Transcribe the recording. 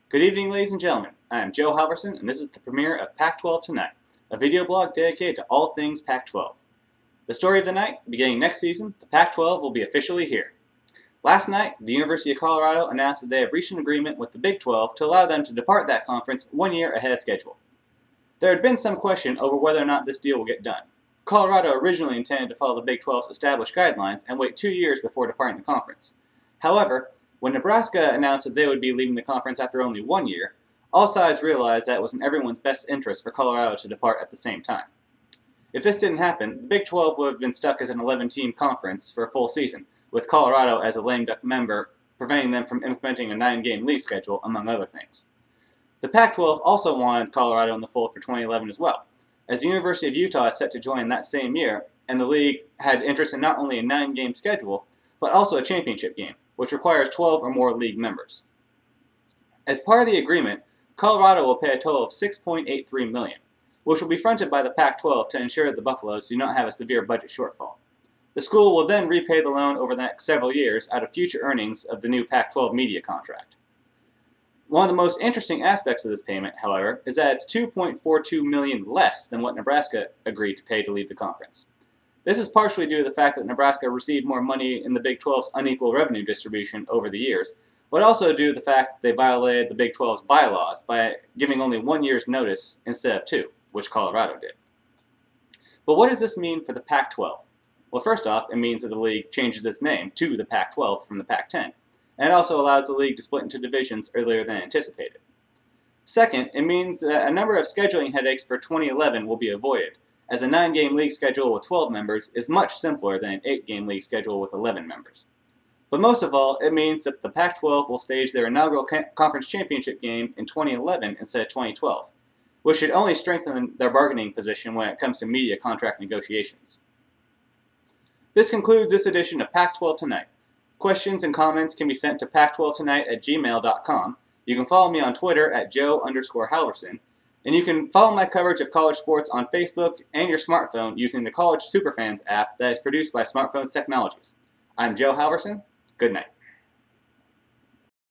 Good evening, ladies and gentlemen. I am Joe Halverson, and this is the premiere of Pac-12 Tonight, a video blog dedicated to all things Pac-12. The story of the night, beginning next season, the Pac-12 will be officially here. Last night, the University of Colorado announced that they have reached an agreement with the Big 12 to allow them to depart that conference 1 year ahead of schedule. There had been some question over whether or not this deal will get done. Colorado originally intended to follow the Big 12's established guidelines and wait 2 years before departing the conference. However, when Nebraska announced that they would be leaving the conference after only 1 year, all sides realized that it was in everyone's best interest for Colorado to depart at the same time. If this didn't happen, the Big 12 would have been stuck as an 11-team conference for a full season, with Colorado as a lame duck member, preventing them from implementing a 9-game league schedule, among other things. The Pac-12 also wanted Colorado in the fold for 2011 as well, as the University of Utah is set to join that same year, and the league had interest in not only a 9-game schedule, but also a championship game, which requires 12 or more league members. As part of the agreement, Colorado will pay a total of $6.83 million, which will be fronted by the Pac-12 to ensure that the Buffaloes do not have a severe budget shortfall. The school will then repay the loan over the next several years out of future earnings of the new Pac-12 media contract. One of the most interesting aspects of this payment, however, is that it's $2.42 million less than what Nebraska agreed to pay to leave the conference. This is partially due to the fact that Nebraska received more money in the Big 12's unequal revenue distribution over the years, but also due to the fact that they violated the Big 12's bylaws by giving only 1 year's notice instead of 2, which Colorado did. But what does this mean for the Pac-12? Well, first off, it means that the league changes its name to the Pac-12 from the Pac-10, and it also allows the league to split into divisions earlier than anticipated. Second, it means that a number of scheduling headaches for 2011 will be avoided, as a 9-game league schedule with 12 members is much simpler than an 8-game league schedule with 11 members. But most of all, it means that the Pac-12 will stage their inaugural conference championship game in 2011 instead of 2012, which should only strengthen their bargaining position when it comes to media contract negotiations. This concludes this edition of Pac-12 Tonight. Questions and comments can be sent to pac12tonight@gmail.com. You can follow me on Twitter at Joe_Halverson, and you can follow my coverage of college sports on Facebook and your smartphone using the College Superfans app that is produced by Smartphones Technologies. I'm Joe Halverson. Good night.